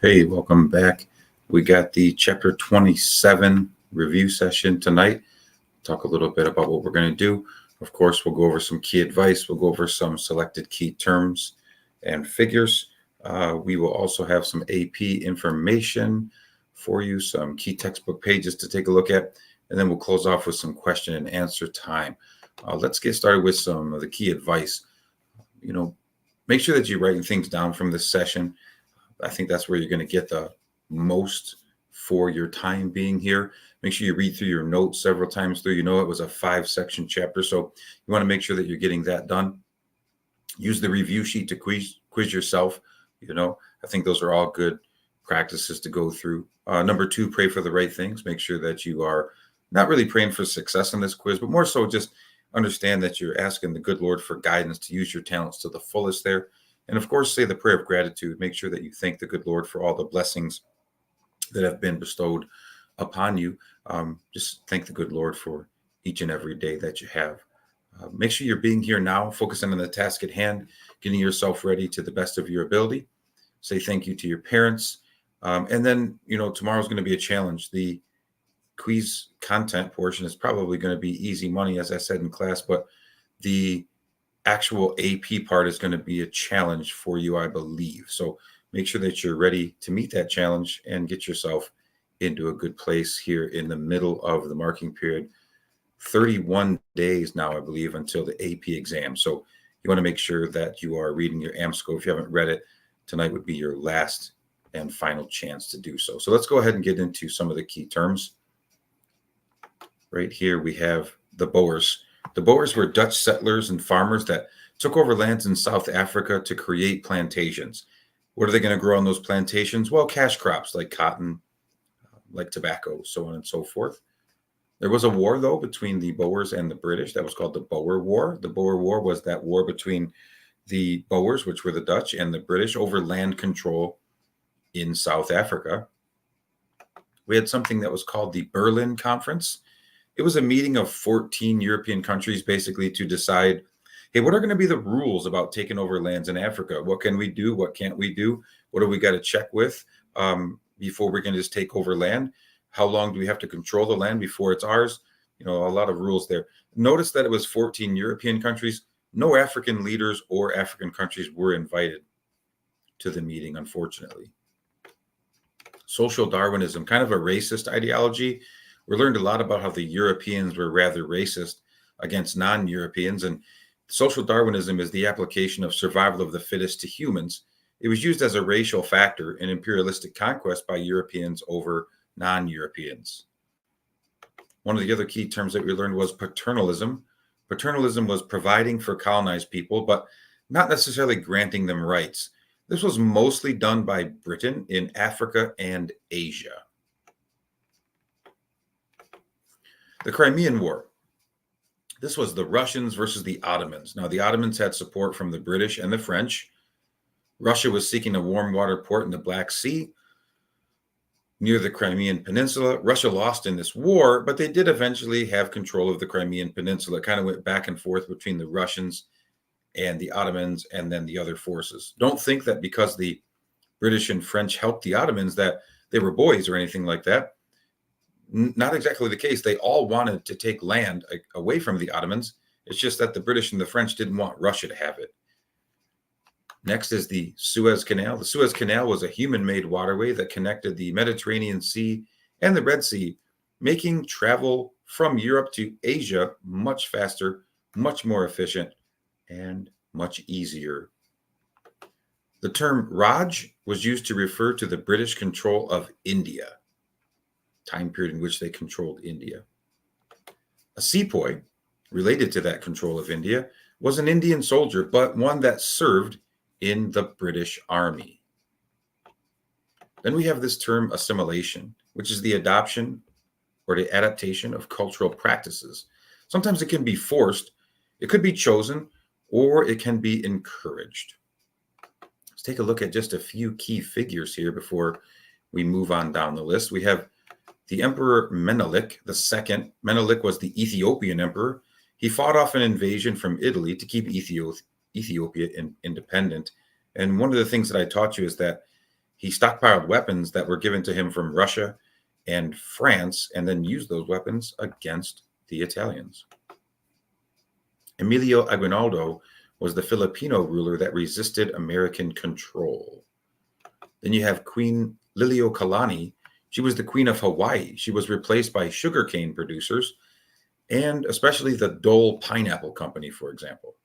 Hey, welcome back. We got the chapter 27 review session tonight. Talk a little bit about what we're going to do. Of course, we'll go over some key advice. We'll go over some selected key terms and figures. We will also have some AP information for you, some key textbook pages to take a look at, and then we'll close off with some question and answer time. Let's get started with some of the key advice. Make sure that you're writing things down from this session. I think that's where you're going to get the most for your time being here. Make sure you read through your notes several times through. It was a 5-section chapter, so you want to make sure that you're getting that done. Use the review sheet to quiz yourself. I think those are all good practices to go through. Number 2, pray for the right things. Make sure that you are not really praying for success in this quiz, but more so just understand that you're asking the good Lord for guidance to use your talents to the fullest there. And of course, say the prayer of gratitude. Make sure that you thank the good Lord for all the blessings that have been bestowed upon you. Just thank the good Lord for each and every day that you have. Make sure you're being here now, focusing on the task at hand, getting yourself ready to the best of your ability. Say thank you to your parents. And then, tomorrow's going to be a challenge. The quiz content portion is probably going to be easy money, as I said in class, but the actual AP part is going to be a challenge for you, I believe. So make sure that you're ready to meet that challenge and get yourself into a good place here in the middle of the marking period. 31 days now, I believe, until the AP exam. So you want to make sure that you are reading your AMSCO. If you haven't read it, tonight would be your last and final chance to do so. So let's go ahead and get into some of the key terms. Right here we have the Boers. The Boers were Dutch settlers and farmers that took over lands in South Africa to create plantations. What are they going to grow on those plantations? Well, cash crops like cotton, like tobacco, so on and so forth. There was a war, though, between the Boers and the British. That was called the Boer War. The Boer War was that war between the Boers, which were the Dutch, and the British over land control in South Africa. We had something that was called the Berlin Conference. It was a meeting of 14 European countries basically to decide, hey, what are going to be the rules about taking over lands in Africa? What can we do? What can't we do? What do we got to check with before we can just take over land? How long do we have to control the land before it's ours? A lot of rules there. Notice that it was 14 European countries. No African leaders or African countries were invited to the meeting, unfortunately. Social Darwinism, kind of a racist ideology. We learned a lot about how the Europeans were rather racist against non-Europeans, and social Darwinism is the application of survival of the fittest to humans. It was used as a racial factor in imperialistic conquest by Europeans over non-Europeans. One of the other key terms that we learned was paternalism. Paternalism was providing for colonized people, but not necessarily granting them rights. This was mostly done by Britain in Africa and Asia. The Crimean War. This was the Russians versus the Ottomans. Now, the Ottomans had support from the British and the French. Russia was seeking a warm water port in the Black Sea near the Crimean Peninsula. Russia lost in this war, but they did eventually have control of the Crimean Peninsula. It kind of went back and forth between the Russians and the Ottomans and then the other forces. Don't think that because the British and French helped the Ottomans that they were boys or anything like that. Not exactly the case. They all wanted to take land away from the Ottomans. It's just that the British and the French didn't want Russia to have it. Next is the Suez Canal. The Suez Canal was a human-made waterway that connected the Mediterranean Sea and the Red Sea, making travel from Europe to Asia much faster, much more efficient, and much easier. The term Raj was used to refer to the British control of India, time period in which they controlled India. A sepoy, related to that control of India, was an Indian soldier, but one that served in the British Army. Then we have this term assimilation, which is the adoption or the adaptation of cultural practices. Sometimes it can be forced, it could be chosen, or it can be encouraged. Let's take a look at just a few key figures here before we move on down the list. We have the Emperor Menelik II. Menelik was the Ethiopian emperor. He fought off an invasion from Italy to keep Ethiopia independent. And one of the things that I taught you is that He stockpiled weapons that were given to him from Russia and France, and then used those weapons against the Italians. Emilio Aguinaldo was the Filipino ruler that resisted American control. Then you have Queen Liliuokalani. She was the queen of Hawaii. She was replaced by sugarcane producers, and especially the Dole Pineapple Company, for example.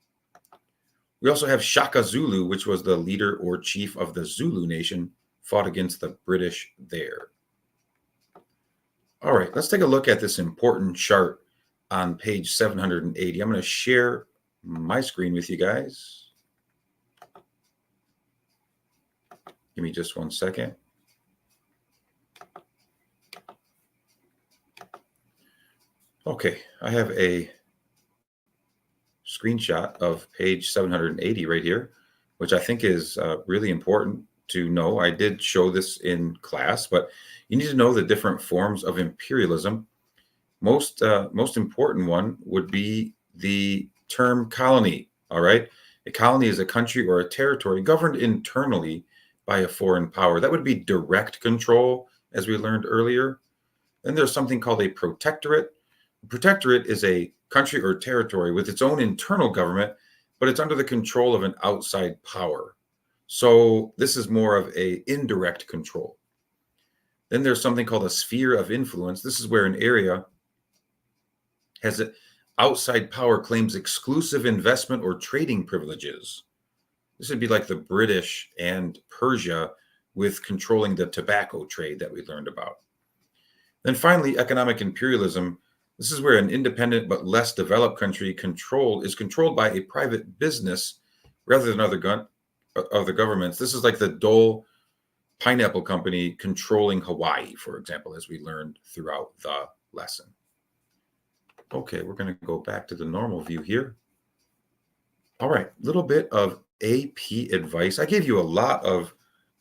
We also have Shaka Zulu, which was the leader or chief of the Zulu nation, fought against the British there. All right, let's take a look at this important chart on page 780. I'm going to share my screen with you guys. Give me just one second. Okay, I have a screenshot of page 780 right here, which I think is really important to know. I did show this in class, but you need to know the different forms of imperialism. Most important one would be the term colony. All right, a colony is a country or a territory governed internally by a foreign power. That would be direct control, as we learned earlier. Then there's something called a protectorate. A protectorate is a country or territory with its own internal government, but it's under the control of an outside power. So this is more of a indirect control. Then there's something called a sphere of influence. This is where an area has an outside power claims exclusive investment or trading privileges. This would be like the British and Persia with controlling the tobacco trade that we learned about. Then finally, economic imperialism. This is where an independent but less developed country is controlled by a private business rather than other governments. This is like the Dole Pineapple Company controlling Hawaii, for example, as we learned throughout the lesson. Okay, we're going to go back to the normal view here. All right, a little bit of AP advice. I gave you a lot of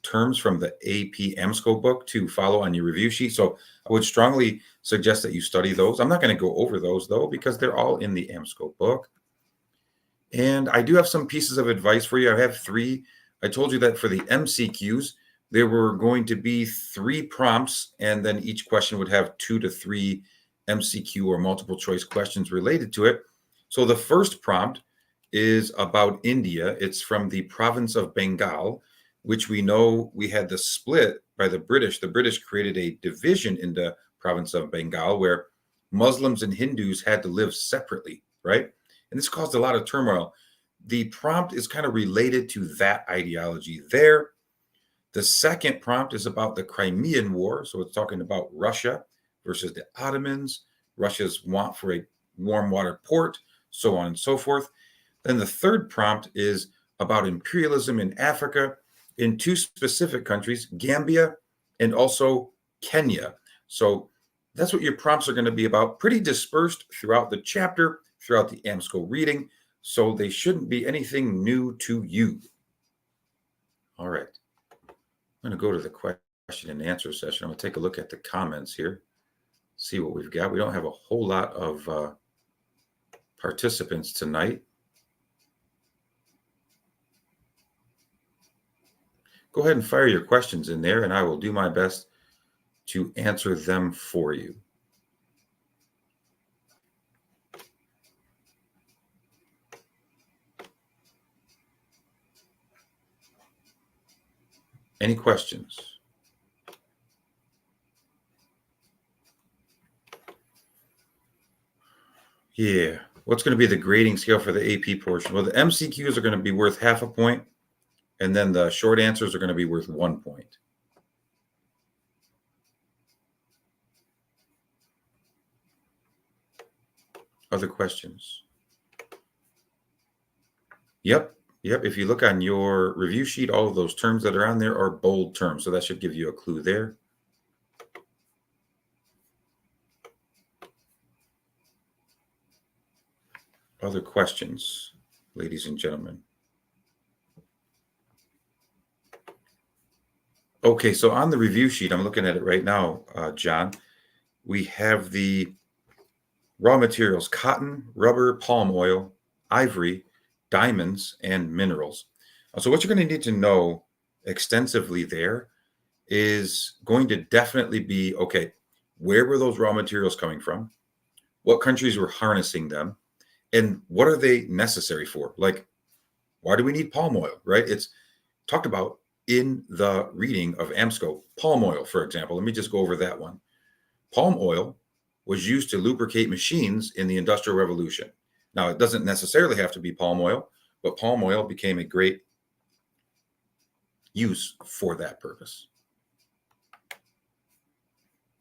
terms from the AP AMSCO book to follow on your review sheet. So I would strongly suggest that you study those. I'm not going to go over those, though, because they're all in the AMSCO book. And I do have some pieces of advice for you. I have 3. I told you that for the MCQs, there were going to be 3 prompts, and then each question would have 2 to 3 MCQ or multiple choice questions related to it. So the first prompt is about India. It's from the province of Bengal, which we know we had the split by the British. The British created a division in the province of Bengal where Muslims and Hindus had to live separately, right? And this caused a lot of turmoil. The prompt is kind of related to that ideology there. The second prompt is about the Crimean War. So it's talking about Russia versus the Ottomans, Russia's want for a warm water port, so on and so forth. Then the third prompt is about imperialism in Africa in 2 specific countries, Gambia and also Kenya. So that's what your prompts are going to be about, pretty dispersed throughout the chapter, throughout the AMSCO reading. So they shouldn't be anything new to you. All right. I'm going to go to the question and answer session. I'm going to take a look at the comments here, see what we've got. We don't have a whole lot of participants tonight. Go ahead and fire your questions in there, and I will do my best to answer them for you. Any questions? Yeah. What's going to be the grading scale for the AP portion? Well, the MCQs are going to be worth half a point, and then the short answers are going to be worth 1 point. Other questions? Yep. If you look on your review sheet, all of those terms that are on there are bold terms. So that should give you a clue there. Other questions, ladies and gentlemen? Okay, so on the review sheet, I'm looking at it right now, John. We have the raw materials: cotton, rubber, palm oil, ivory, diamonds, and minerals. So what you're going to need to know extensively there is going to definitely be, okay, where were those raw materials coming from? What countries were harnessing them? And what are they necessary for? Like, why do we need palm oil, right? It's talked about in the reading of AMSCO. Palm oil, for example, let me just go over that one. Palm oil was used to lubricate machines in the Industrial Revolution. Now, it doesn't necessarily have to be palm oil, but palm oil became a great use for that purpose.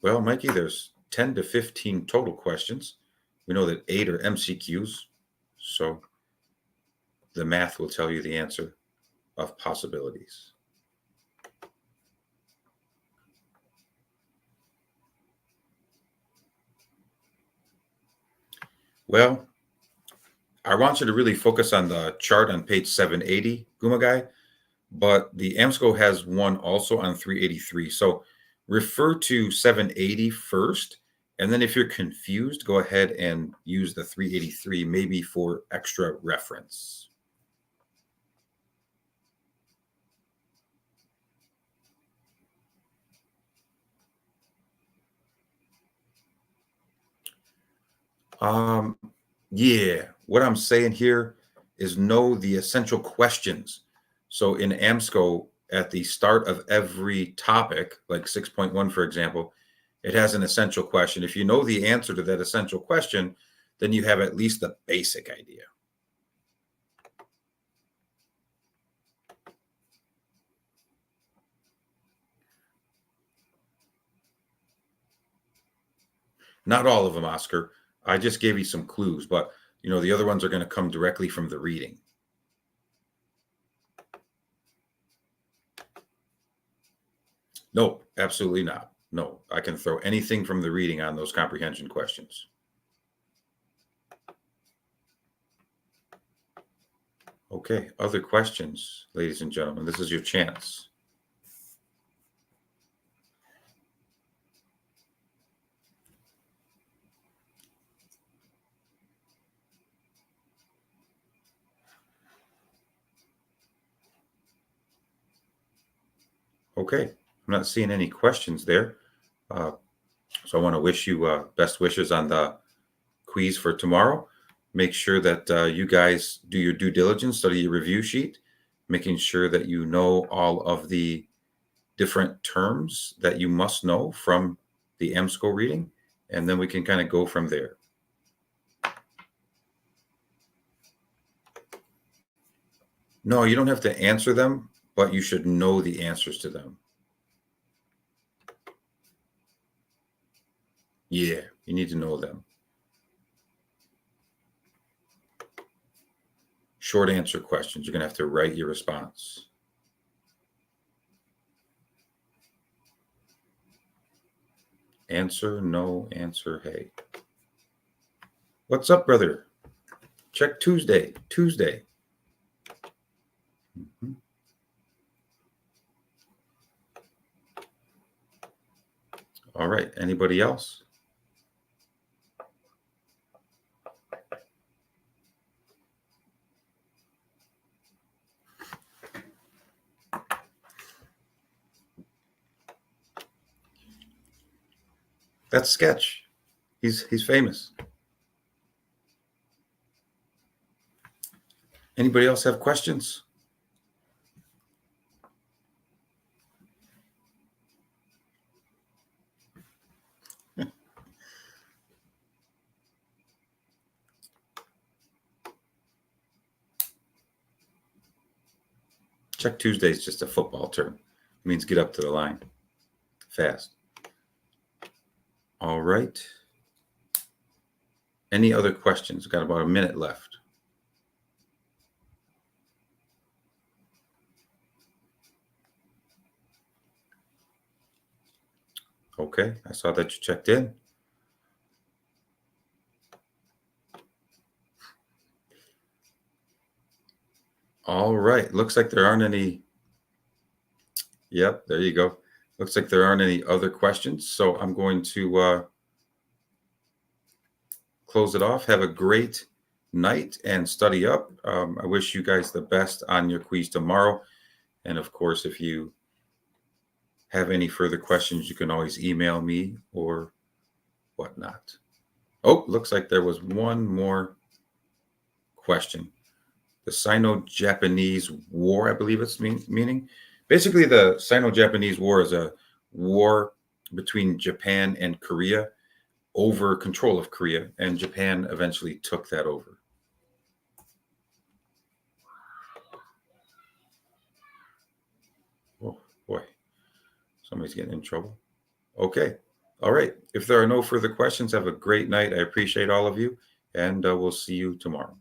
Well, Mikey, there's 10 to 15 total questions. We know that 8 are MCQs, so the math will tell you the answer of possibilities. Well, I want you to really focus on the chart on page 780, Gumagai, but the AMSCO has one also on 383. So refer to 780 first, and then if you're confused, go ahead and use the 383 maybe for extra reference. Yeah, what I'm saying here is know the essential questions. So in AMSCO, at the start of every topic, like 6.1, for example, it has an essential question. If you know the answer to that essential question, then you have at least the basic idea. Not all of them, Oscar. I just gave you some clues, but the other ones are going to come directly from the reading. No, absolutely not. No, I can throw anything from the reading on those comprehension questions. Okay, other questions, ladies and gentlemen. This is your chance. Okay, I'm not seeing any questions there. So I want to wish you best wishes on the quiz for tomorrow. Make sure that you guys do your due diligence, study your review sheet, making sure that you know all of the different terms that you must know from the AMSCO reading, and then we can kind of go from there. No, you don't have to answer them, but you should know the answers to them. Yeah, you need to know them. Short answer questions. You're going to have to write your response. Answer, no, answer, hey. What's up, brother? Check Tuesday. Mm-hmm. All right. Anybody else? That's Sketch. He's famous. Anybody else have questions? Check Tuesday is just a football term. It means get up to the line fast. All right. Any other questions? We've got about a minute left. Okay, I saw that you checked in. All right, looks like there aren't any. Yep, there you go. Looks like there aren't any other questions. So I'm going to close it off. Have a great night and study up. I wish you guys the best on your quiz tomorrow. And of course, if you have any further questions, you can always email me or whatnot. Oh, looks like there was one more question. The Sino-Japanese War, I believe it's meaning. Basically, the Sino-Japanese War is a war between Japan and Korea over control of Korea, and Japan eventually took that over. Oh boy, somebody's getting in trouble. Okay. All right. If there are no further questions, have a great night. I appreciate all of you, and we'll see you tomorrow.